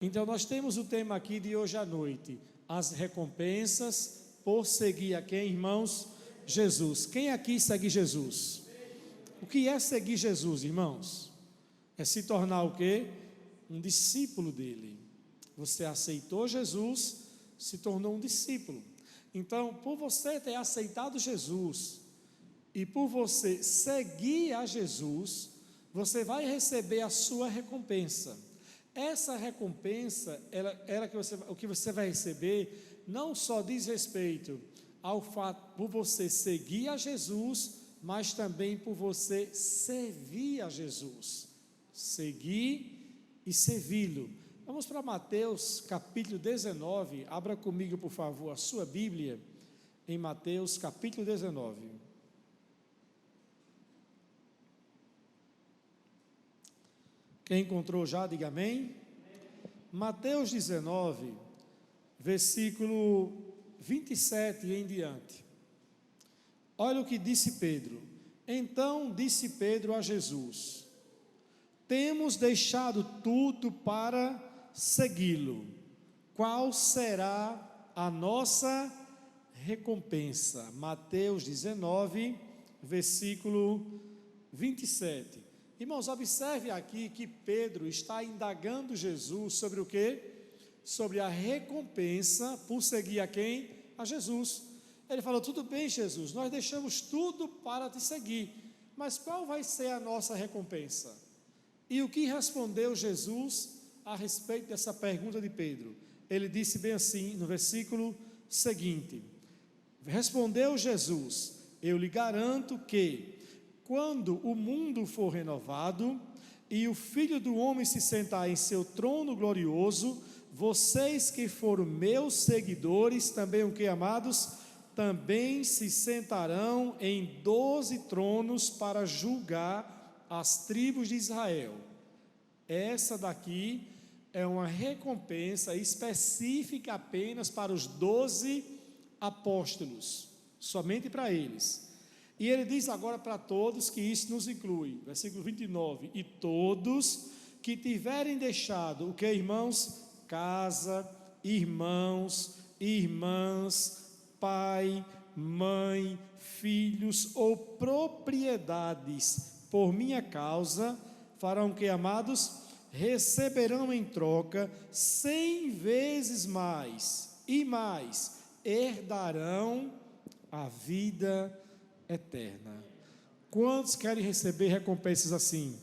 Então nós temos o tema aqui de hoje à noite, as recompensas por seguir a quem, irmãos? Jesus. Quem aqui segue Jesus? O que é seguir Jesus, irmãos? É se tornar o quê? Um discípulo dele. Você aceitou Jesus, se tornou um discípulo. Então, por você ter aceitado Jesus e por você seguir a Jesus, você vai receber a sua recompensa. Essa recompensa, o que você vai receber, não só diz respeito ao fato por você seguir a Jesus, mas também por você servir a Jesus. Seguir e servi-lo. Vamos para Mateus capítulo 19, abra comigo por favor a sua Bíblia, em Mateus capítulo 19. Quem encontrou já, diga amém. Mateus 19, versículo 27 em diante. Olha o que disse Pedro. Então disse Pedro a Jesus: temos deixado tudo para segui-lo. Qual será a nossa recompensa? Mateus 19, versículo 27. Irmãos, observe aqui que Pedro está indagando Jesus sobre o quê? Sobre a recompensa por seguir a quem? A Jesus. Ele falou: tudo bem, Jesus, nós deixamos tudo para te seguir, mas qual vai ser a nossa recompensa? E o que respondeu Jesus a respeito dessa pergunta de Pedro? Ele disse bem assim no versículo seguinte: respondeu Jesus: eu lhe garanto que quando o mundo for renovado e o Filho do Homem se sentar em seu trono glorioso, vocês que foram meus seguidores, também o que, amados? Também se sentarão em 12 tronos para julgar as tribos de Israel. Essa daqui é uma recompensa específica apenas para os 12 apóstolos, somente para eles. E ele diz agora para todos que isso nos inclui, versículo 29, e todos que tiverem deixado, o que, irmãos? Casa, irmãos, irmãs, pai, mãe, filhos ou propriedades, por minha causa, farão o que, amados? Receberão em troca 100 vezes mais, e mais, herdarão a vida eterna. Quantos querem receber recompensas assim?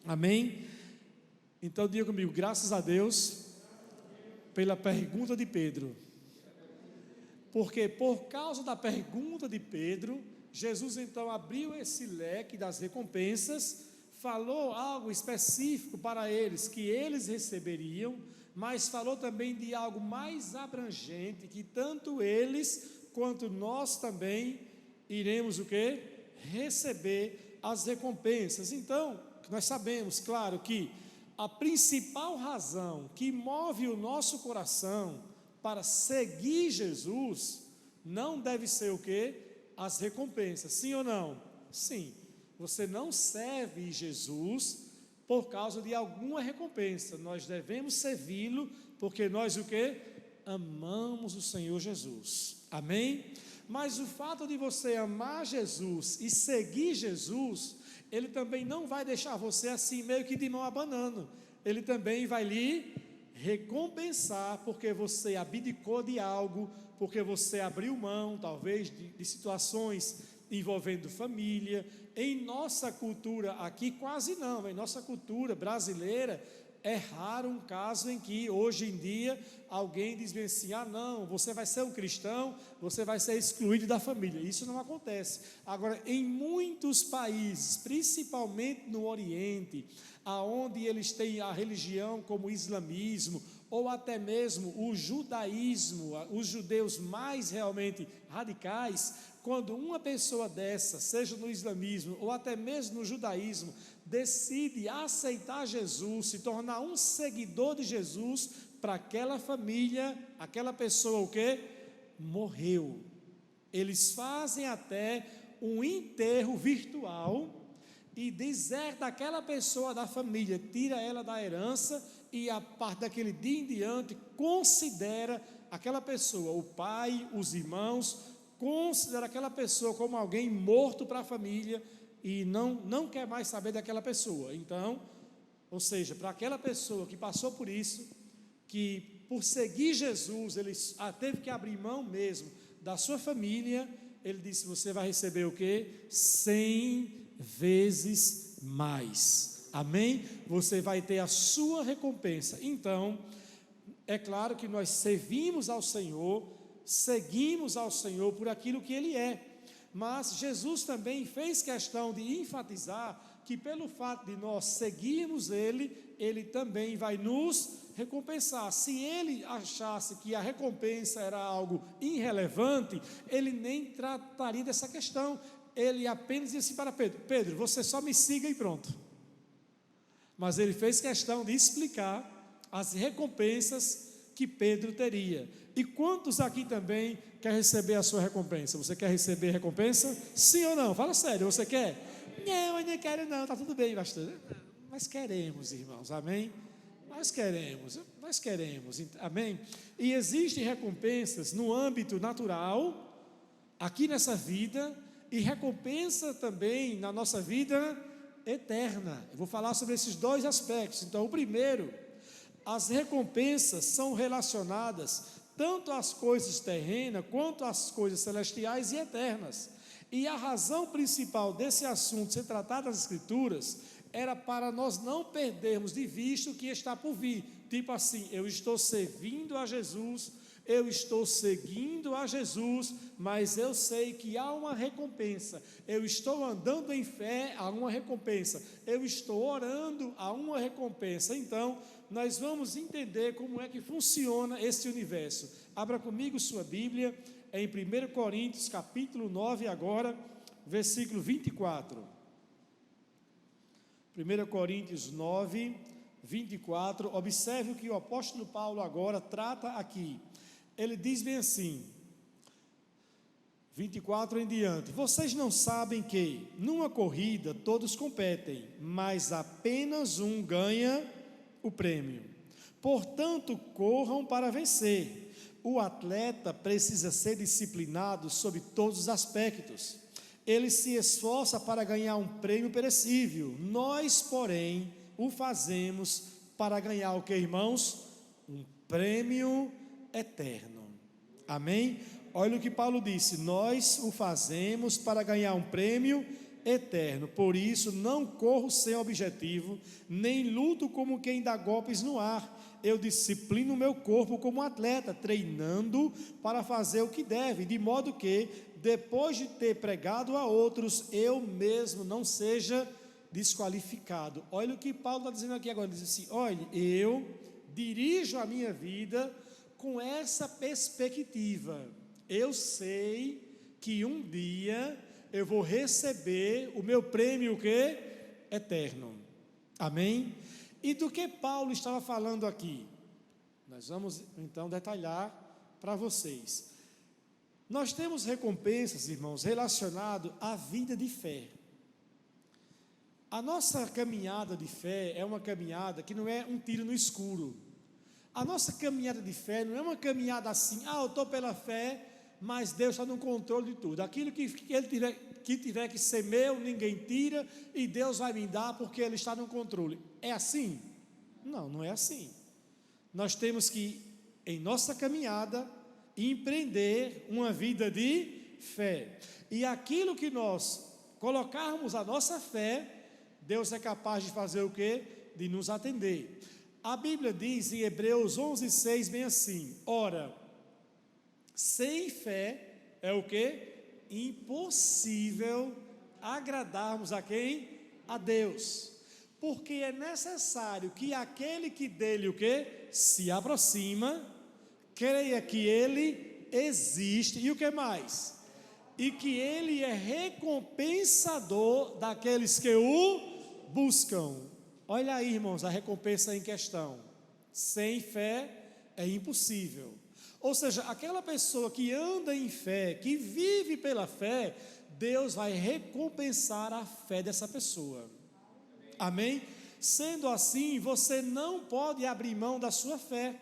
Amém? Então diga comigo: graças a Deus pela pergunta de Pedro, porque por causa da pergunta de Pedro, Jesus então abriu esse leque das recompensas, falou algo específico para eles que eles receberiam, mas falou também de algo mais abrangente, que tanto eles quanto nós também iremos o quê? Receber as recompensas. Então, nós sabemos, claro, que a principal razão que move o nosso coração para seguir Jesus não deve ser o quê? As recompensas, sim ou não? Sim. Você não serve Jesus por causa de alguma recompensa. Nós devemos servi-lo porque nós o quê? Amamos o Senhor Jesus. Amém? Mas o fato de você amar Jesus e seguir Jesus, ele também não vai deixar você assim meio que de mão abanando. Ele também vai lhe recompensar, porque você abdicou de algo, porque você abriu mão, talvez, de situações envolvendo família. Em nossa cultura aqui, quase não, em nossa cultura brasileira, é raro um caso em que, hoje em dia, alguém diz bem assim: ah não, você vai ser um cristão, você vai ser excluído da família. Isso não acontece. Agora, em muitos países, principalmente no Oriente, aonde eles têm a religião como o islamismo, ou até mesmo o judaísmo, os judeus mais realmente radicais, quando uma pessoa dessa, seja no islamismo ou até mesmo no judaísmo, decide aceitar Jesus, se tornar um seguidor de Jesus, para aquela família, aquela pessoa o quê? Morreu. Eles fazem até um enterro virtual e deserta aquela pessoa da família, tira ela da herança e a partir daquele dia em diante considera aquela pessoa, o pai, os irmãos, considera aquela pessoa como alguém morto para a família e não quer mais saber daquela pessoa. Então, ou seja, para aquela pessoa que passou por isso, que por seguir Jesus, ele teve que abrir mão mesmo da sua família, ele disse: você vai receber o quê? 100 vezes mais. Amém? Você vai ter a sua recompensa. Então, é claro que nós servimos ao Senhor, seguimos ao Senhor por aquilo que Ele é. Mas Jesus também fez questão de enfatizar que pelo fato de nós seguirmos Ele, Ele também vai nos recompensar. Se Ele achasse que a recompensa era algo irrelevante, Ele nem trataria dessa questão. Ele apenas disse para Pedro: Pedro, você só me siga e pronto. Mas Ele fez questão de explicar as recompensas que Pedro teria. E quantos aqui também quer receber a sua recompensa? Você quer receber recompensa? Sim ou não? Fala sério, você quer? Não, eu não quero não, está tudo bem, pastor. Nós queremos, irmãos, amém? Nós queremos, amém? E existem recompensas no âmbito natural, aqui nessa vida, e recompensa também na nossa vida eterna. Eu vou falar sobre esses dois aspectos. Então, o primeiro, as recompensas são relacionadas tanto às coisas terrenas quanto às coisas celestiais e eternas. E a razão principal desse assunto ser tratado nas Escrituras era para nós não perdermos de vista o que está por vir. Tipo assim, eu estou servindo a Jesus, eu estou seguindo a Jesus, mas eu sei que há uma recompensa. Eu estou andando em fé, há uma recompensa. Eu estou orando, há uma recompensa. Então, nós vamos entender como é que funciona esse universo. Abra comigo sua Bíblia, em 1 Coríntios, capítulo 9 agora, versículo 24. 1 Coríntios 9, 24, observe o que o apóstolo Paulo agora trata aqui. Ele diz bem assim, 24 em diante: vocês não sabem que, numa corrida, todos competem, mas apenas um ganha o prêmio. Portanto, corram para vencer. O atleta precisa ser disciplinado sob todos os aspectos. Ele se esforça para ganhar um prêmio perecível. Nós, porém, o fazemos para ganhar o que, irmãos? Um prêmio eterno. Amém? Olha o que Paulo disse: nós o fazemos para ganhar um prêmio eterno. Por isso não corro sem objetivo, nem luto como quem dá golpes no ar. Eu disciplino o meu corpo como atleta, treinando para fazer o que deve, de modo que, depois de ter pregado a outros, eu mesmo não seja desqualificado. Olha o que Paulo está dizendo aqui agora. Ele diz assim: olha, eu dirijo a minha vida com essa perspectiva. Eu sei que um dia eu vou receber o meu prêmio, o quê? Eterno. Amém? E do que Paulo estava falando aqui? Nós vamos então detalhar para vocês. Nós temos recompensas, irmãos, relacionado à vida de fé. A nossa caminhada de fé é uma caminhada que não é um tiro no escuro. A nossa caminhada de fé não é uma caminhada assim: eu estou pela fé, mas Deus está no controle de tudo. Aquilo que tiver que ser meu, ninguém tira, e Deus vai me dar porque Ele está no controle. É assim? Não, não é assim. Nós temos que, em nossa caminhada, empreender uma vida de fé. E aquilo que nós colocarmos a nossa fé, Deus é capaz de fazer o quê? De nos atender. A Bíblia diz em Hebreus 11:6 bem assim: ora, sem fé é o quê? Impossível agradarmos a quem? A Deus. Porque é necessário que aquele que dele o quê? Se aproxima, creia que ele existe, e o que mais? E que ele é recompensador daqueles que o buscam. Olha aí, irmãos, a recompensa em questão. Sem fé é impossível. Ou seja, aquela pessoa que anda em fé, que vive pela fé, Deus vai recompensar a fé dessa pessoa. Amém? Sendo assim, você não pode abrir mão da sua fé.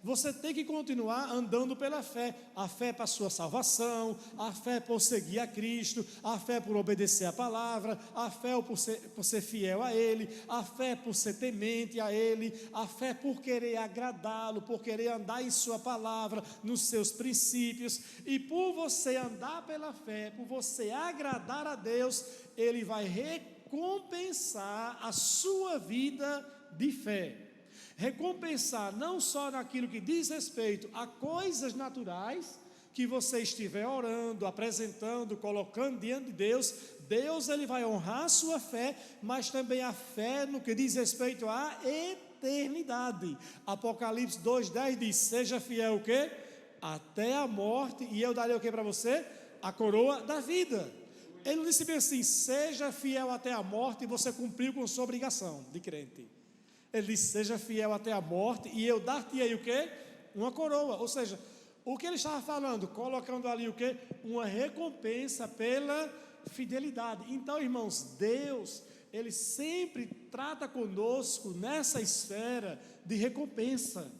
Você tem que continuar andando pela fé. A fé para a sua salvação, a fé por seguir a Cristo, a fé por obedecer a palavra, a fé por ser fiel a Ele, a fé por ser temente a Ele, a fé por querer agradá-lo, por querer andar em sua palavra, nos seus princípios. E por você andar pela fé, por você agradar a Deus, Ele vai recompensar a sua vida de fé. Recompensar não só naquilo que diz respeito a coisas naturais, que você estiver orando, apresentando, colocando diante de Deus, Deus ele vai honrar a sua fé, mas também a fé no que diz respeito à eternidade. Apocalipse 2:10 diz, seja fiel o quê? Até a morte, e eu darei o que para você? A coroa da vida. Ele não disse bem assim, seja fiel até a morte, e você cumpriu com sua obrigação de crente. Ele disse, seja fiel até a morte, e eu dar-te-ei o quê? Uma coroa. Ou seja, o que ele estava falando? Colocando ali o quê? Uma recompensa pela fidelidade. Então, irmãos, Deus, Ele sempre trata conosco nessa esfera de recompensa.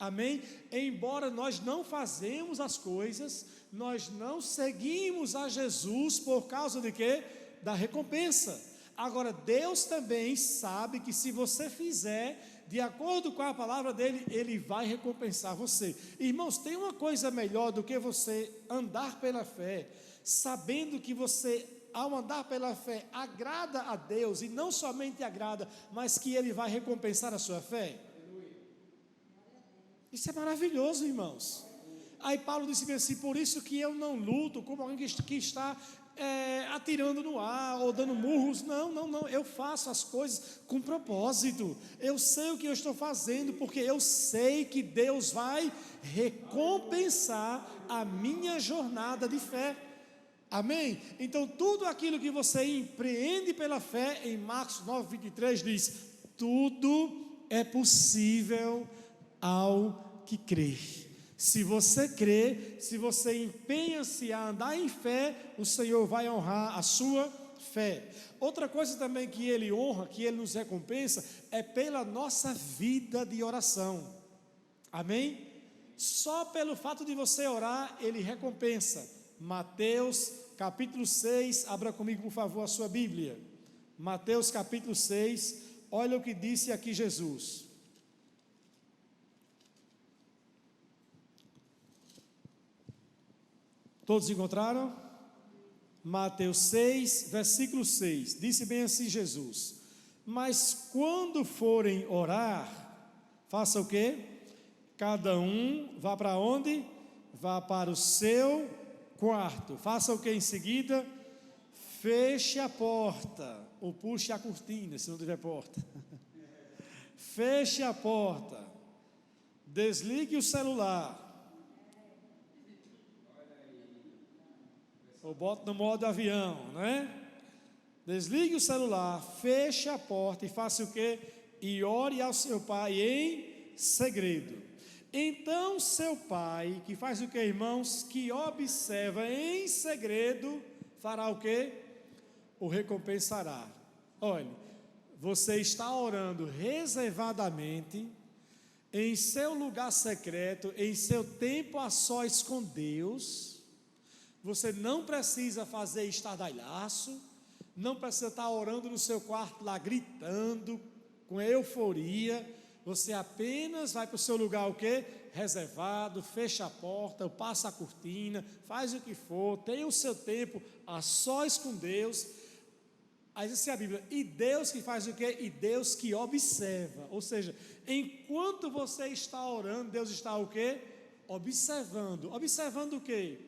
Amém? Embora nós não fazemos as coisas, nós não seguimos a Jesus por causa de quê? Da recompensa. Agora, Deus também sabe que se você fizer de acordo com a palavra dele, Ele vai recompensar você. Irmãos, tem uma coisa melhor do que você andar pela fé, sabendo que você, ao andar pela fé, agrada a Deus, e não somente agrada, mas que Ele vai recompensar a sua fé. Isso é maravilhoso, irmãos. Aí Paulo disse assim, por isso que eu não luto como alguém que está atirando no ar, ou dando murros, não, eu faço as coisas com propósito, eu sei o que eu estou fazendo, porque eu sei que Deus vai recompensar a minha jornada de fé, amém? Então tudo aquilo que você empreende pela fé, em Marcos 9:23 diz, tudo é possível ao que crê. Se você crê, se você empenha-se a andar em fé, o Senhor vai honrar a sua fé. Outra coisa também que Ele honra, que Ele nos recompensa, é pela nossa vida de oração. Amém? Só pelo fato de você orar, Ele recompensa. Mateus capítulo 6, abra comigo por favor a sua Bíblia. Mateus capítulo 6, olha o que disse aqui Jesus. Todos encontraram? Mateus 6, versículo 6, disse bem assim Jesus, mas quando forem orar, faça o quê? Cada um vá para onde? Vá para o seu quarto, faça o que em seguida? Feche a porta, ou puxe a cortina, se não tiver porta, feche a porta, desligue o celular, ou bota no modo avião, não é? Desligue o celular, feche a porta e faça o quê? E ore ao seu pai em segredo. Então seu pai, que faz o quê, irmãos? Que observa em segredo, fará o quê? O recompensará. Olha, você está orando reservadamente, em seu lugar secreto, em seu tempo a sós com Deus. Você não precisa fazer estardalhaço, não precisa estar orando no seu quarto lá, gritando, com euforia. Você apenas vai para o seu lugar o quê? Reservado, fecha a porta, passa a cortina, faz o que for, tem o seu tempo a sós com Deus. Aí diz assim a Bíblia, e Deus que faz o quê? E Deus que observa. Ou seja, enquanto você está orando, Deus está o quê? Observando. Observando o quê?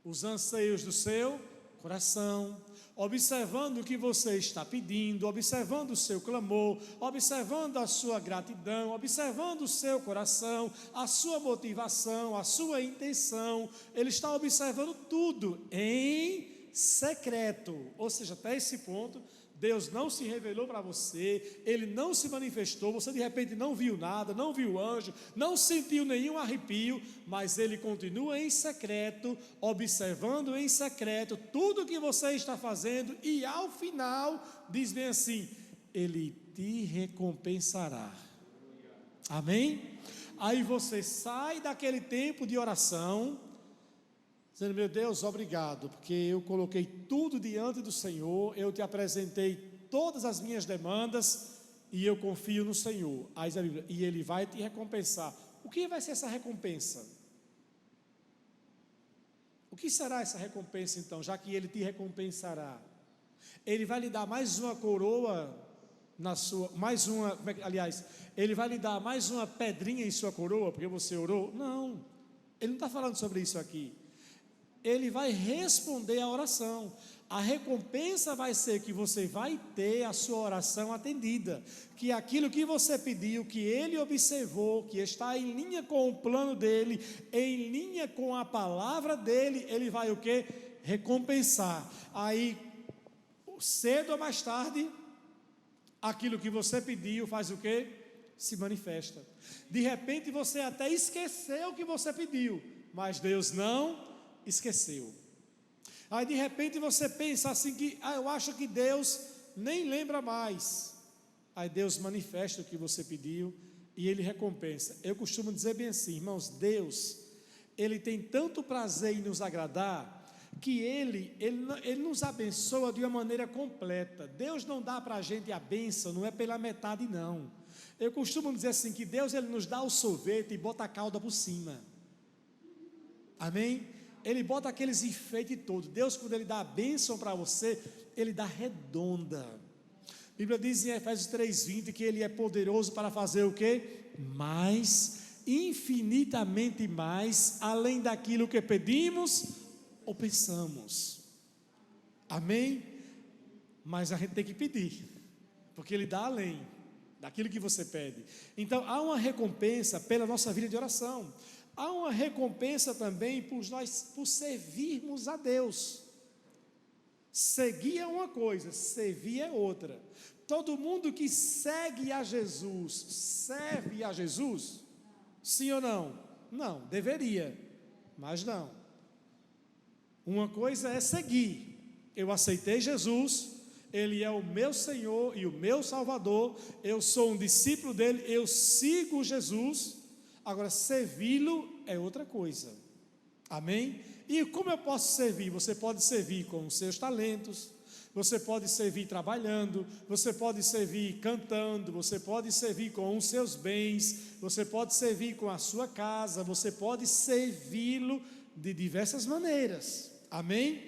Os anseios do seu coração, observando o que você está pedindo, observando o seu clamor, observando a sua gratidão, observando o seu coração, a sua motivação, a sua intenção. Ele está observando tudo em secreto. Ou seja, até esse ponto, Deus não se revelou para você, Ele não se manifestou, você de repente não viu nada, não viu anjo, não sentiu nenhum arrepio, mas Ele continua em secreto, observando em secreto tudo o que você está fazendo, e ao final diz bem assim, Ele te recompensará. Amém? Aí você sai daquele tempo de oração, dizendo: meu Deus, obrigado, porque eu coloquei tudo diante do Senhor, eu te apresentei todas as minhas demandas, e eu confio no Senhor. Aí a Bíblia, e Ele vai te recompensar. O que vai ser essa recompensa? O que será essa recompensa então, já que Ele te recompensará? Ele vai lhe dar mais uma coroa na sua, Ele vai lhe dar mais uma pedrinha em sua coroa, porque você orou? Não, Ele não está falando sobre isso aqui. Ele vai responder a oração. A recompensa vai ser que você vai ter a sua oração atendida, que aquilo que você pediu, que Ele observou, que está em linha com o plano dEle, em linha com a palavra dEle, Ele vai o quê? Recompensar. Aí, cedo ou mais tarde, aquilo que você pediu faz o quê? Se manifesta. De repente você até esqueceu o que você pediu, mas Deus não esqueceu. Aí de repente você pensa assim que, eu acho que Deus nem lembra mais. Aí Deus manifesta o que você pediu e Ele recompensa. Eu costumo dizer bem assim, irmãos, Deus, Ele tem tanto prazer em nos agradar, que Ele nos abençoa de uma maneira completa. Deus não dá para a gente a bênção, não é pela metade não. Eu costumo dizer assim, que Deus Ele nos dá o sorvete e bota a calda por cima. Amém? Ele bota aqueles enfeites todos. Deus, quando Ele dá a bênção para você, Ele dá redonda. A Bíblia diz em Efésios 3:20 que Ele é poderoso para fazer o quê? Mais, infinitamente mais, além daquilo que pedimos ou pensamos. Amém? Mas a gente tem que pedir, porque Ele dá além daquilo que você pede. Então há uma recompensa pela nossa vida de oração. Há uma recompensa também por servirmos a Deus. Seguir é uma coisa, servir é outra. Todo mundo que segue a Jesus, serve a Jesus? Sim ou não? Não, deveria, mas não. Uma coisa é seguir. Eu aceitei Jesus, Ele é o meu Senhor e o meu Salvador, eu sou um discípulo dEle, eu sigo Jesus. Agora, servi-lo é outra coisa. Amém? E como eu posso servir? Você pode servir com os seus talentos, você pode servir trabalhando, você pode servir cantando, você pode servir com os seus bens, você pode servir com a sua casa, você pode servi-lo de diversas maneiras. Amém?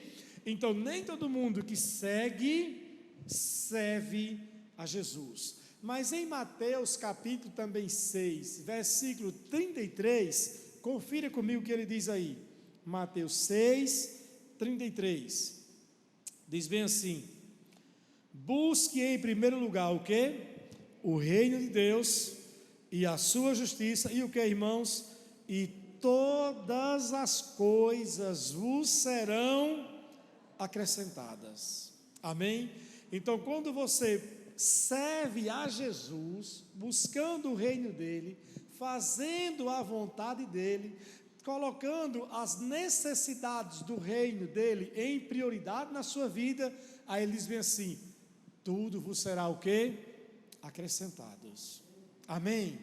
Então, nem todo mundo que segue, serve a Jesus. Mas em Mateus capítulo também 6, versículo 33, confira comigo o que ele diz aí. Mateus 6, 33, diz bem assim: busque em primeiro lugar o quê? O reino de Deus e a sua justiça, e o que, irmãos? E todas as coisas vos serão acrescentadas. Amém? Então, quando você serve a Jesus, buscando o reino dele, fazendo a vontade dele, colocando as necessidades do reino dele em prioridade na sua vida, aí ele diz bem assim: tudo vos será o quê? Acrescentados. Amém?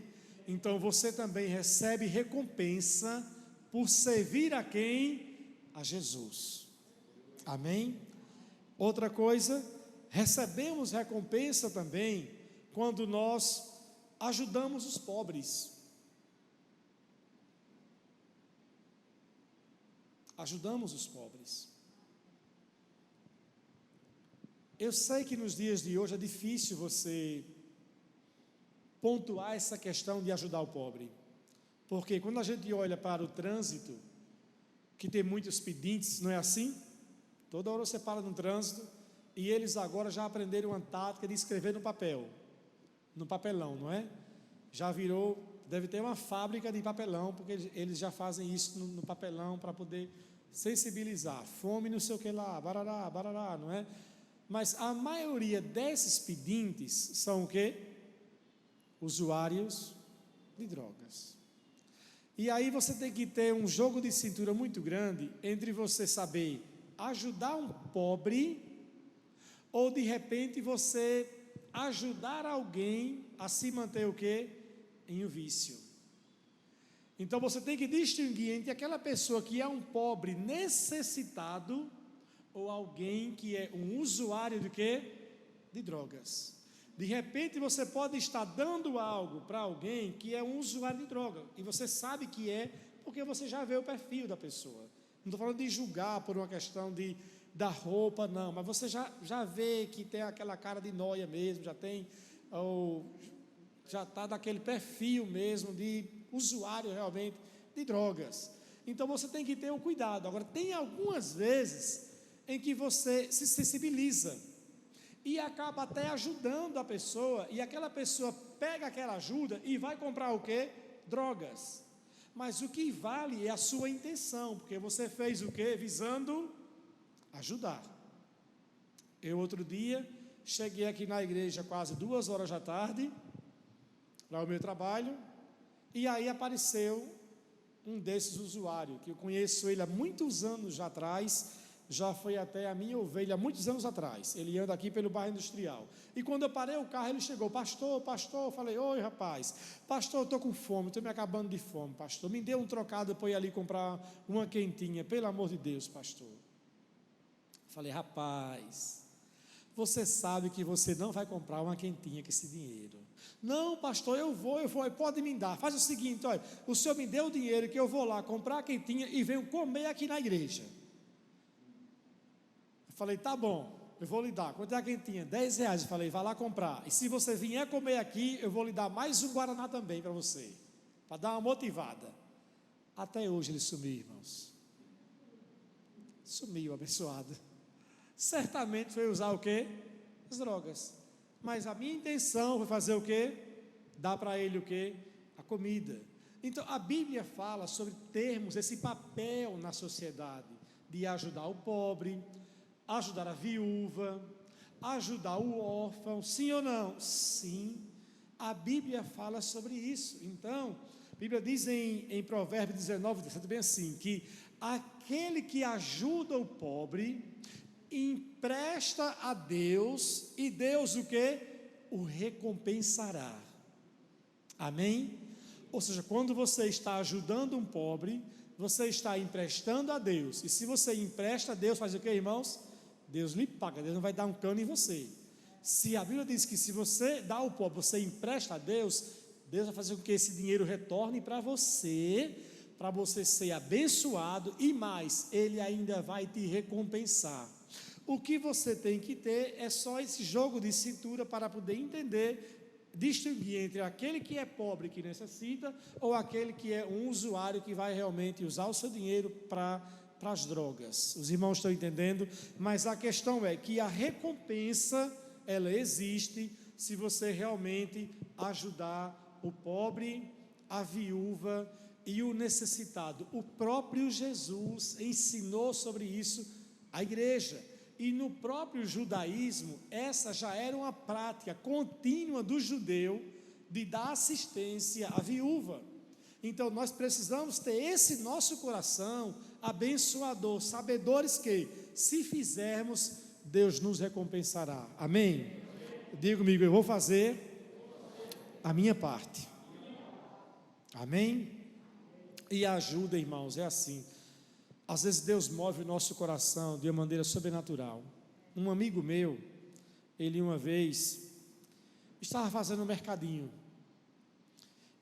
Então você também recebe recompensa por servir a quem? A Jesus. Amém? Outra coisa, recebemos recompensa também quando nós ajudamos os pobres. Ajudamos os pobres. Eu sei que nos dias de hoje é difícil você pontuar essa questão de ajudar o pobre, porque quando a gente olha para o trânsito, que tem muitos pedintes, não é assim? Toda hora você para no trânsito, e eles agora já aprenderam uma tática de escrever no papel, no papelão, não é? Já virou, deve ter uma fábrica de papelão, porque eles já fazem isso no papelão para poder sensibilizar, fome não sei o que lá, barará, barará, não é? Mas a maioria desses pedintes são o quê? Usuários de drogas. E aí você tem que ter um jogo de cintura muito grande entre você saber ajudar um pobre, ou de repente você ajudar alguém a se manter o quê? Em um vício. Então você tem que distinguir entre aquela pessoa que é um pobre necessitado ou alguém que é um usuário de quê? De drogas. De repente você pode estar dando algo para alguém que é um usuário de droga, e você sabe que é, porque você já vê o perfil da pessoa. Não estou falando de julgar por uma questão da roupa, não, mas você já vê que tem aquela cara de nóia mesmo, já está daquele perfil mesmo de usuário realmente de drogas. Então você tem que ter o cuidado. Agora, tem algumas vezes em que você se sensibiliza e acaba até ajudando a pessoa, e aquela pessoa pega aquela ajuda e vai comprar o quê? Drogas. Mas o que vale é a sua intenção, porque você fez o quê? Visando ajudar. Eu outro dia cheguei aqui na igreja quase 2 horas da tarde, para o meu trabalho, e aí apareceu um desses usuários, que eu conheço ele há muitos anos já atrás, já foi até a minha ovelha há muitos anos atrás. Ele anda aqui pelo bairro industrial. E quando eu parei o carro, ele chegou: pastor, eu falei: oi rapaz, pastor, eu estou com fome, estou me acabando de fome, pastor, me dê um trocado para eu ir ali comprar uma quentinha, pelo amor de Deus, pastor. Falei: rapaz, você sabe que você não vai comprar uma quentinha com esse dinheiro. Não, pastor, eu vou, pode me dar. Faz o seguinte, olha, o senhor me deu o dinheiro que eu vou lá comprar a quentinha e venho comer aqui na igreja. Eu falei: tá bom, eu vou lhe dar. Quanto é a quentinha? R$10. Eu falei: vai lá comprar. E se você vier comer aqui, eu vou lhe dar mais um guaraná também para você, para dar uma motivada. Até hoje ele sumiu, irmãos. Sumiu, abençoado. Certamente foi usar o quê? As drogas. Mas a minha intenção foi fazer o quê? Dar para ele o quê? A comida. Então a Bíblia fala sobre termos esse papel na sociedade, de ajudar o pobre, ajudar a viúva, ajudar o órfão. Sim ou não? Sim. A Bíblia fala sobre isso. Então, a Bíblia diz em Provérbios 19, bem assim, que aquele que ajuda o pobre empresta a Deus, e Deus o que? O recompensará. Amém? Ou seja, quando você está ajudando um pobre, você está emprestando a Deus. E se você empresta a Deus, faz o que, irmãos? Deus lhe paga, Deus não vai dar um cano em você. Se a Bíblia diz que se você dá ao pobre, você empresta a Deus, Deus vai fazer com que esse dinheiro retorne para você ser abençoado, e mais, Ele ainda vai te recompensar. O que você tem que ter é só esse jogo de cintura para poder entender, distinguir entre aquele que é pobre, que necessita, ou aquele que é um usuário que vai realmente usar o seu dinheiro para as drogas. Os irmãos estão entendendo? Mas a questão é que a recompensa, ela existe se você realmente ajudar o pobre, a viúva e o necessitado. O próprio Jesus ensinou sobre isso à igreja. E no próprio judaísmo, essa já era uma prática contínua do judeu de dar assistência à viúva. Então nós precisamos ter esse nosso coração abençoador, sabedores que, se fizermos, Deus nos recompensará. Amém? Diga comigo: eu vou fazer a minha parte. Amém? E a ajuda, irmãos, é assim. Às vezes Deus move o nosso coração de uma maneira sobrenatural. Um amigo meu, ele uma vez estava fazendo um mercadinho,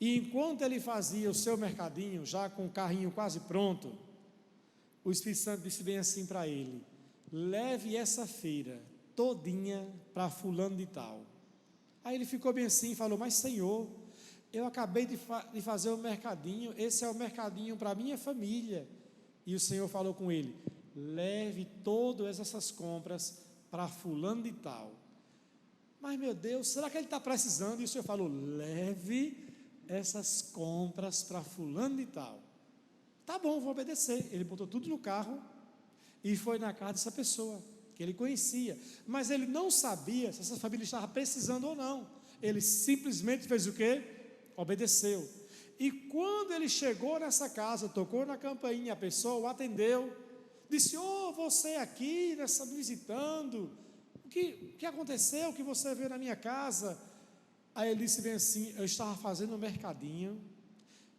e enquanto ele fazia o seu mercadinho, já com o carrinho quase pronto, o Espírito Santo disse bem assim para ele: leve essa feira todinha para fulano de tal. Aí ele ficou bem assim e falou: mas Senhor, eu acabei de fazer o mercadinho, esse é o mercadinho para a minha família. E o Senhor falou com ele: leve todas essas compras para fulano de tal. Mas meu Deus, será que ele está precisando? E o Senhor falou: leve essas compras para fulano de tal. Tá bom, vou obedecer. Ele botou tudo no carro e foi na casa dessa pessoa que ele conhecia, mas ele não sabia se essa família estava precisando ou não. Ele simplesmente fez o quê? Obedeceu. E quando ele chegou nessa casa, tocou na campainha, a pessoa o atendeu, disse: você aqui, me visitando, O que aconteceu? O que você veio na minha casa? Aí ele disse bem assim: eu estava fazendo um mercadinho,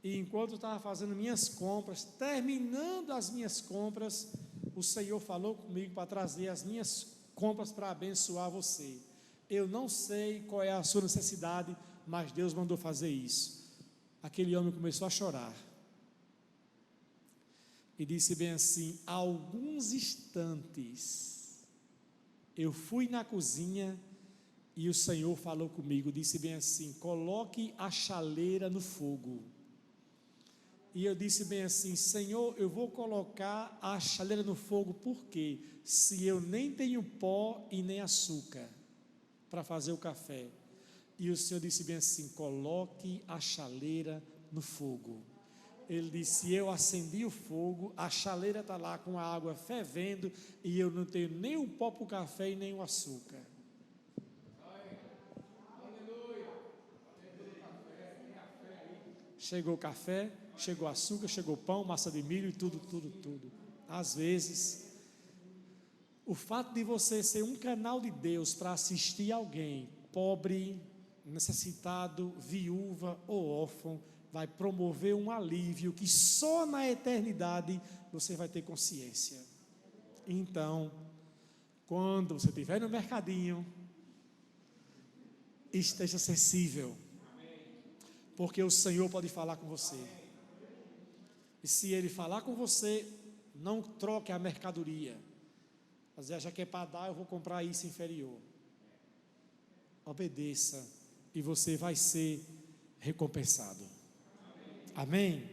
e enquanto eu estava fazendo minhas compras, terminando as minhas compras, o Senhor falou comigo para trazer as minhas compras para abençoar você. Eu não sei qual é a sua necessidade, mas Deus mandou fazer isso. Aquele homem começou a chorar e disse bem assim: há alguns instantes eu fui na cozinha e o Senhor falou comigo, disse bem assim: coloque a chaleira no fogo. E eu disse bem assim: Senhor, eu vou colocar a chaleira no fogo, porque se eu nem tenho pó e nem açúcar para fazer o café. E o Senhor disse bem assim: coloque a chaleira no fogo. Ele disse: eu acendi o fogo, a chaleira está lá com a água fervendo, e eu não tenho nem o pó para o café e nem o açúcar. Chegou o café, chegou açúcar, chegou pão, massa de milho e tudo. Às vezes, o fato de você ser um canal de Deus para assistir alguém pobre, necessitado, viúva ou órfão, vai promover um alívio que só na eternidade você vai ter consciência. Então, quando você estiver no mercadinho, esteja sensível, porque o Senhor pode falar com você. E se Ele falar com você, não troque a mercadoria. Às vezes, já que é para dar, eu vou comprar isso inferior. Obedeça e você vai ser recompensado. Amém?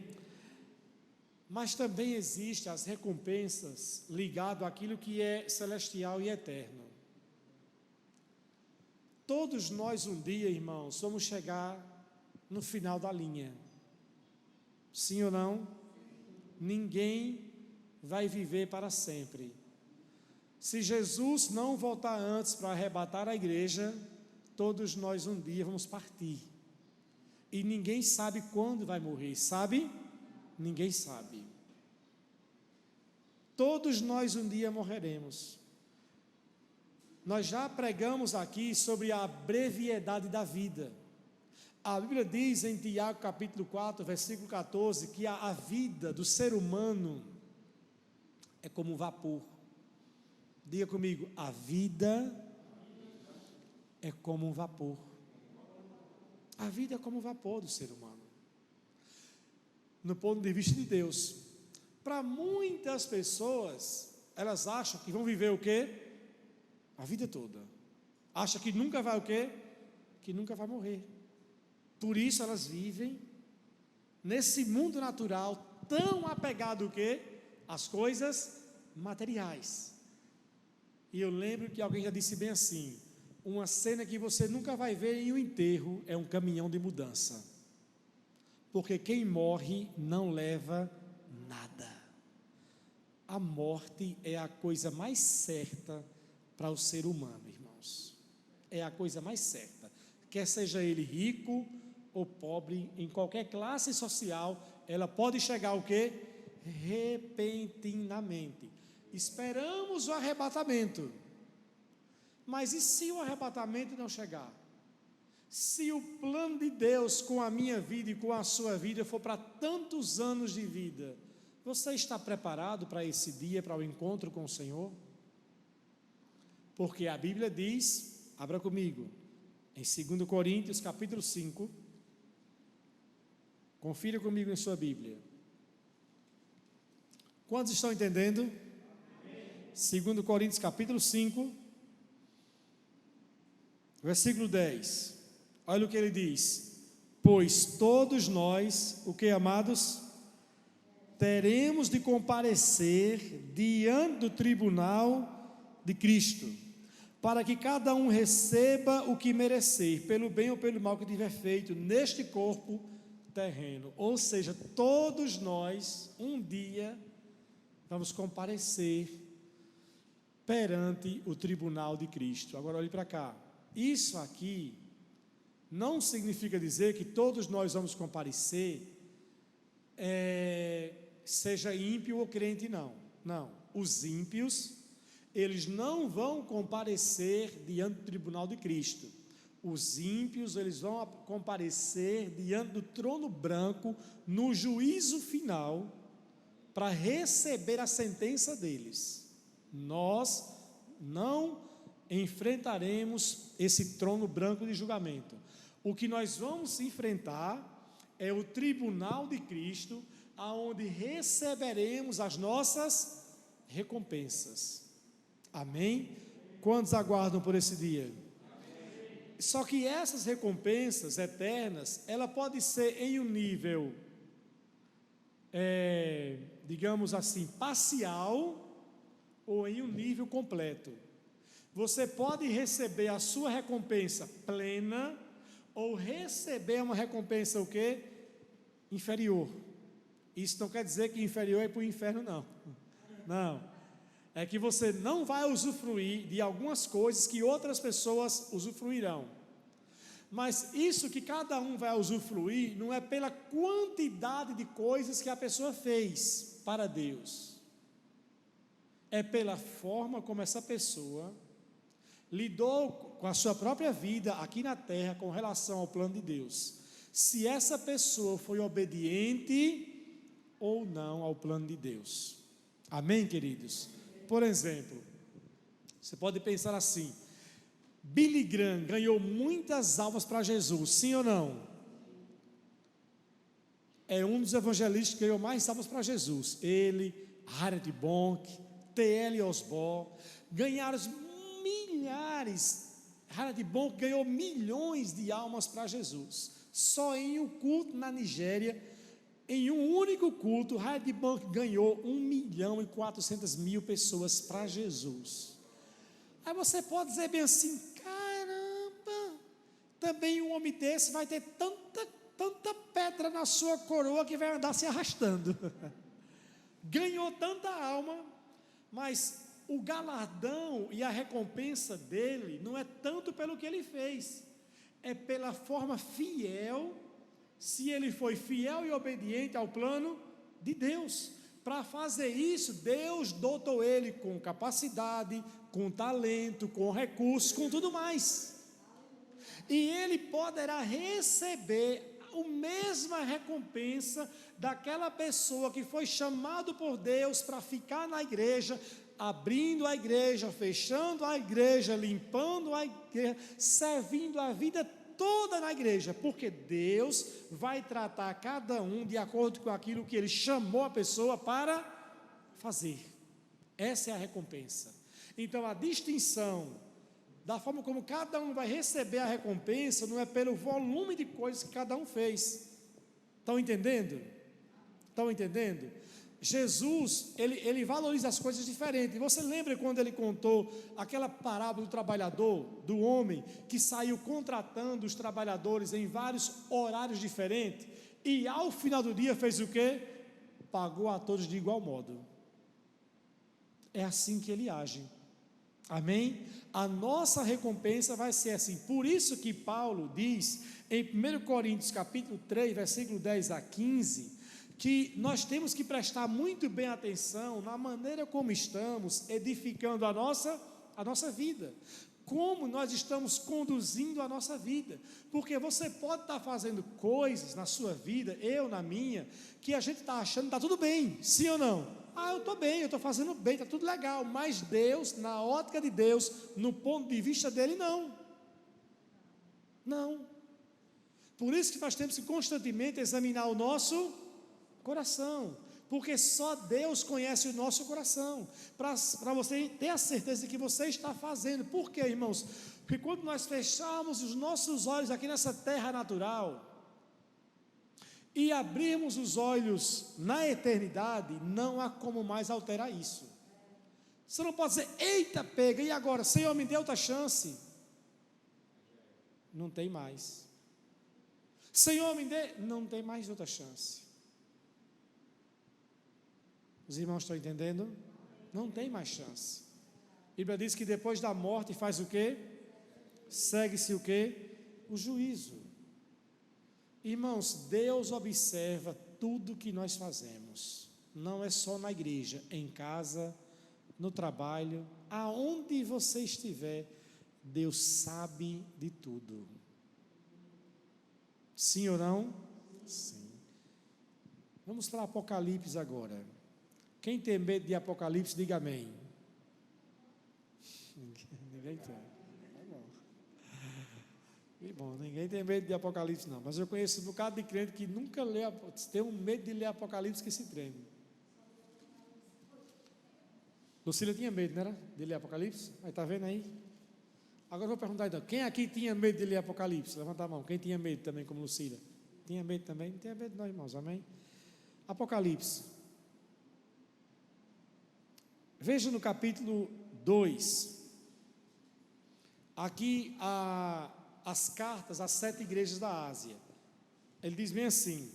Mas também existem as recompensas ligadas àquilo que é celestial e eterno. Todos nós um dia, irmãos, vamos chegar no final da linha. Sim ou não? Ninguém vai viver para sempre. Se Jesus não voltar antes para arrebatar a igreja, todos nós um dia vamos partir. E ninguém sabe quando vai morrer, sabe? Ninguém sabe. Todos nós um dia morreremos. Nós já pregamos aqui sobre a brevidade da vida. A Bíblia diz em Tiago capítulo 4, versículo 14, que a vida do ser humano é como um vapor. Diga comigo: a vida é como um vapor. A vida é como um vapor do ser humano. No ponto de vista de Deus, para muitas pessoas, elas acham que vão viver o quê? A vida toda. Acham que nunca vai o quê? Que nunca vai morrer. Por isso elas vivem nesse mundo natural tão apegado o quê? Às coisas materiais. E eu lembro que alguém já disse bem assim: uma cena que você nunca vai ver em um enterro é um caminhão de mudança. Porque quem morre não leva nada. A morte é a coisa mais certa para o ser humano, irmãos. É a coisa mais certa. Quer seja ele rico ou pobre, em qualquer classe social, ela pode chegar o quê? Repentinamente. Esperamos o arrebatamento. Mas e se o arrebatamento não chegar? Se o plano de Deus com a minha vida e com a sua vida for para tantos anos de vida, você está preparado para esse dia, para o encontro com o Senhor? Porque a Bíblia diz, abra comigo, em 2 Coríntios capítulo 5, confira comigo em sua Bíblia. Quantos estão entendendo? 2 Coríntios capítulo 5, versículo 10. Olha o que ele diz: pois todos nós, o que, amados? Teremos de comparecer diante do tribunal de Cristo, para que cada um receba o que merecer, pelo bem ou pelo mal que tiver feito neste corpo terreno. Ou seja, todos nós um dia vamos comparecer perante o tribunal de Cristo. Agora olhe para cá. Isso aqui não significa dizer que todos nós vamos comparecer, seja ímpio ou crente, não. Não. Os ímpios, eles não vão comparecer diante do tribunal de Cristo. Os ímpios, eles vão comparecer diante do trono branco no juízo final para receber a sentença deles. Nós não enfrentaremos esse trono branco de julgamento. O que nós vamos enfrentar é o tribunal de Cristo, aonde receberemos as nossas recompensas. Amém? Quantos aguardam por esse dia? Só que essas recompensas eternas, ela pode ser em um nível, digamos assim, parcial, ou em um nível completo. Você pode receber a sua recompensa plena, ou receber uma recompensa o quê? Inferior. Isso não quer dizer que inferior é para o inferno, não. Não. É que você não vai usufruir de algumas coisas que outras pessoas usufruirão. Mas isso que cada um vai usufruir não é pela quantidade de coisas que a pessoa fez para Deus. É pela forma como essa pessoa lidou com a sua própria vida aqui na terra com relação ao plano de Deus. Se essa pessoa foi obediente ou não ao plano de Deus. Amém, queridos? Por exemplo, você pode pensar assim: Billy Graham ganhou muitas almas para Jesus, sim ou não? É um dos evangelistas que ganhou mais almas para Jesus. Ele, Harold Bonk, T.L. Osborne, ganharam milhares. Harold Bonk ganhou milhões de almas para Jesus. Só em um culto na Nigéria, em um único culto, Harold Bonk ganhou 1.400.000 pessoas para Jesus. Aí você pode dizer bem assim: caramba, também um homem desse vai ter tanta pedra na sua coroa que vai andar se arrastando. Ganhou tanta alma, mas o galardão e a recompensa dele não é tanto pelo que ele fez, é pela forma fiel, se ele foi fiel e obediente ao plano de Deus. Para fazer isso, Deus dotou ele com capacidade, com talento, com recursos, com tudo mais. E ele poderá receber a mesma recompensa daquela pessoa que foi chamado por Deus para ficar na igreja, abrindo a igreja, fechando a igreja, limpando a igreja, servindo a vida toda na igreja, porque Deus vai tratar cada um de acordo com aquilo que Ele chamou a pessoa para fazer. Essa é a recompensa. Então a distinção da forma como cada um vai receber a recompensa não é pelo volume de coisas que cada um fez. Estão entendendo? Estão entendendo? Jesus, ele valoriza as coisas diferentes. Você lembra quando ele contou aquela parábola do trabalhador, do homem que saiu contratando os trabalhadores em vários horários diferentes e ao final do dia fez o quê? Pagou a todos de igual modo. É assim que ele age. Amém? A nossa recompensa vai ser assim. Por isso que Paulo diz em 1 Coríntios capítulo 3, versículo 10 a 15, que nós temos que prestar muito bem atenção na maneira como estamos edificando a nossa vida, como nós estamos conduzindo a nossa vida, porque você pode estar fazendo coisas na sua vida, eu na minha, que a gente está achando que está tudo bem, sim ou não? Eu estou bem, eu estou fazendo bem, está tudo legal, mas Deus, na ótica de Deus, no ponto de vista dele, não. Por isso que nós temos que constantemente examinar o nosso coração, porque só Deus conhece o nosso coração, para você ter a certeza de que você está fazendo. Por quê, irmãos? Porque quando nós fecharmos os nossos olhos aqui nessa terra natural e abrirmos os olhos na eternidade, não há como mais alterar isso. Você não pode dizer: eita, pega, e agora? Senhor, me dê outra chance. Não tem mais. Senhor, me dê, não tem mais outra chance. Os irmãos estão entendendo? Não tem mais chance. A Bíblia diz que depois da morte faz o quê? Segue-se o quê? O juízo. Irmãos, Deus observa tudo que nós fazemos. Não é só na igreja, em casa, no trabalho, aonde você estiver, Deus sabe de tudo. Sim ou não? Sim. Vamos para Apocalipse agora. Quem tem medo de Apocalipse, diga amém. Ninguém tem. Que bom, ninguém tem medo de Apocalipse não. Mas eu conheço um bocado de crente que nunca lê, tem um medo de ler Apocalipse que se treme. Lucília tinha medo, não era? De ler Apocalipse? Aí está vendo aí? Agora eu vou perguntar então, quem aqui tinha medo de ler Apocalipse? Levanta a mão, quem tinha medo também como Lucília? Tinha medo também? Não tenha medo não, irmãos, amém? Apocalipse. Veja no capítulo 2. Aqui as cartas às 7 igrejas da Ásia. Ele diz bem assim,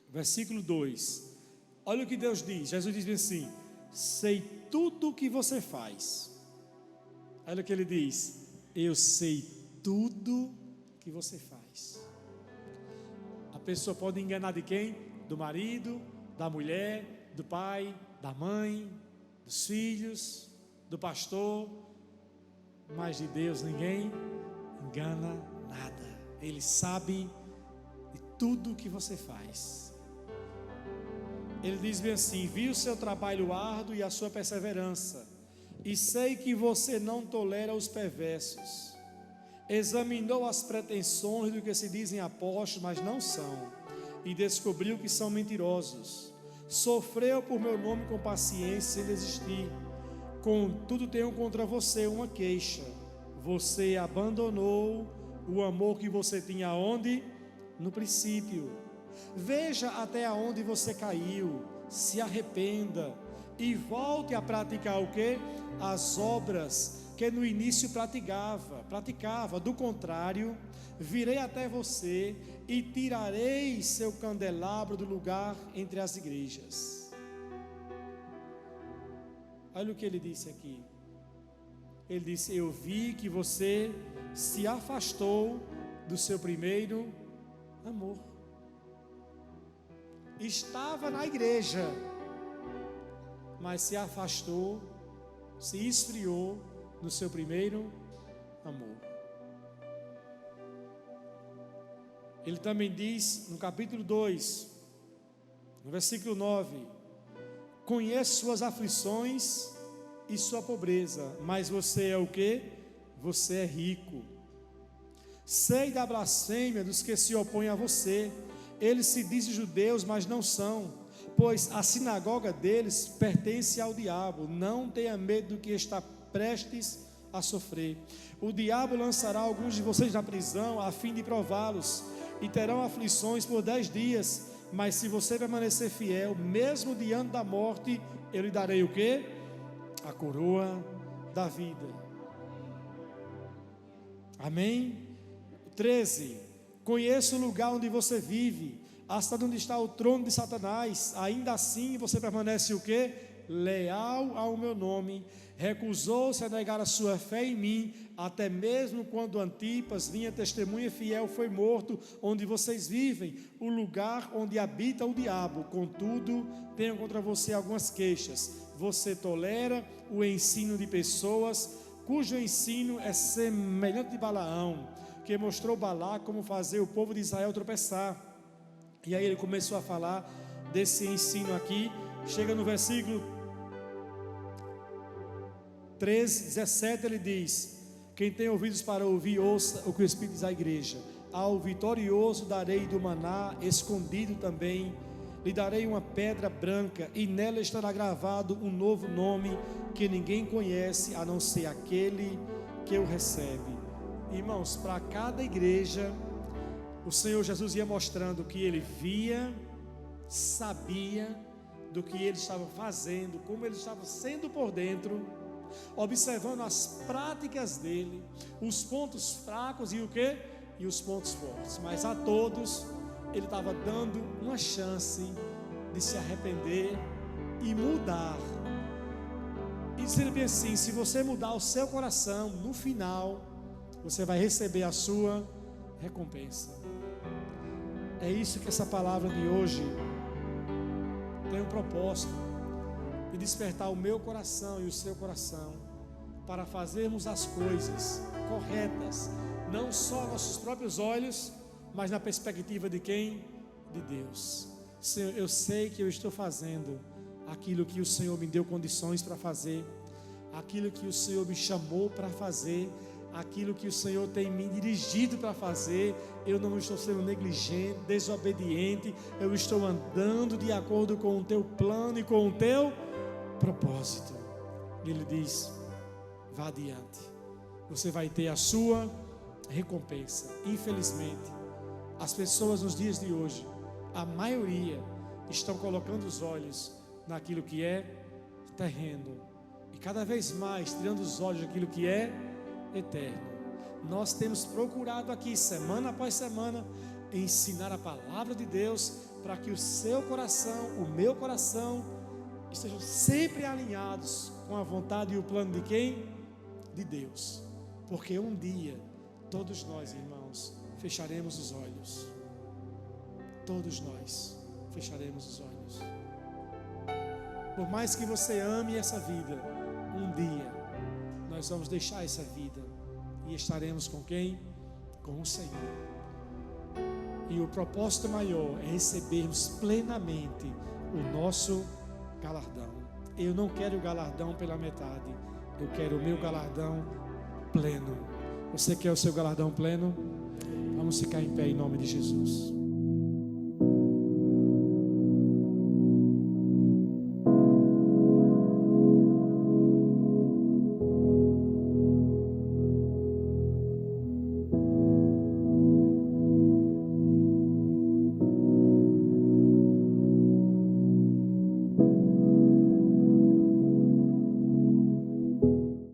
versículo 2. Olha o que Deus diz. Jesus diz bem assim: sei tudo o que você faz. Olha o que ele diz: eu sei tudo que você faz. A pessoa pode enganar de quem? Do marido, da mulher, do pai, da mãe, dos filhos, do pastor, mas de Deus ninguém engana nada. Ele sabe de tudo que você faz. Ele diz bem assim: vi o seu trabalho árduo e a sua perseverança, e sei que você não tolera os perversos. Examinou as pretensões do que se dizem apóstolos, mas não são, e descobriu que são mentirosos. Sofreu por meu nome com paciência sem desistir. Contudo tenho contra você uma queixa: você abandonou o amor que você tinha onde? No princípio. Veja até onde você caiu, se arrependa e volte a praticar o quê? As obras que no início praticava. Do contrário, virei até você e tirarei seu candelabro do lugar entre as igrejas. Olha o que ele disse aqui. Ele disse: eu vi que você se afastou do seu primeiro amor. Estava na igreja, mas se afastou, se esfriou no seu primeiro amor. Ele também diz no capítulo 2, no versículo 9: conheço suas aflições e sua pobreza, mas você é o quê? Você é rico. Sei da blasfêmia dos que se opõem a você. Eles se dizem judeus, mas não são, pois a sinagoga deles pertence ao diabo. Não tenha medo do que está prestes a sofrer. O diabo lançará alguns de vocês na prisão, a fim de prová-los, e terão aflições por 10 dias. Mas se você permanecer fiel, mesmo diante da morte, eu lhe darei o quê? A coroa da vida. Amém? 13. Conheço o lugar onde você vive, hasta onde está o trono de Satanás. Ainda assim você permanece o quê? Leal ao meu nome. Recusou-se a negar a sua fé em mim, até mesmo quando Antipas, minha testemunha fiel, foi morto onde vocês vivem, o lugar onde habita o diabo. Contudo, tenho contra você algumas queixas. Você tolera o ensino de pessoas cujo ensino é semelhante de Balaão, que mostrou Balac como fazer o povo de Israel tropeçar. E aí ele começou a falar desse ensino aqui. Chega no versículo 13, 17, ele diz: quem tem ouvidos para ouvir, ouça o que o Espírito diz à igreja. Ao vitorioso darei do maná escondido também, lhe darei uma pedra branca, e nela estará gravado um novo nome, que ninguém conhece, a não ser aquele que o recebe. Irmãos, para cada igreja, o Senhor Jesus ia mostrando que Ele via, sabia do que Ele estava fazendo, como Ele estava sendo por dentro, observando as práticas dele, os pontos fracos e o quê? E os pontos fortes. Mas a todos Ele estava dando uma chance de se arrepender e mudar. E dizendo bem assim: se você mudar o seu coração, no final você vai receber a sua recompensa. É isso que essa palavra de hoje tem um propósito, e despertar o meu coração e o seu coração para fazermos as coisas corretas, não só aos nossos próprios olhos, mas na perspectiva de quem? De Deus. Senhor, eu sei que eu estou fazendo aquilo que o Senhor me deu condições para fazer, aquilo que o Senhor me chamou para fazer, aquilo que o Senhor tem me dirigido para fazer. Eu não estou sendo negligente, desobediente, eu estou andando de acordo com o teu plano e com o teu propósito. Ele diz: vá adiante, você vai ter a sua recompensa. Infelizmente, as pessoas nos dias de hoje, a maioria, estão colocando os olhos naquilo que é terreno e cada vez mais tirando os olhos daquilo que é eterno. Nós temos procurado aqui, semana após semana, ensinar a palavra de Deus para que o seu coração, o meu coração, estejam sempre alinhados com a vontade e o plano de quem? De Deus. Porque um dia, todos nós, irmãos, fecharemos os olhos. Todos nós fecharemos os olhos. Por mais que você ame essa vida, um dia nós vamos deixar essa vida e estaremos com quem? Com o Senhor. E o propósito maior é recebermos plenamente o nosso galardão. Eu não quero o galardão pela metade, eu quero o meu galardão pleno. Você quer o seu galardão pleno? Vamos ficar em pé em nome de Jesus.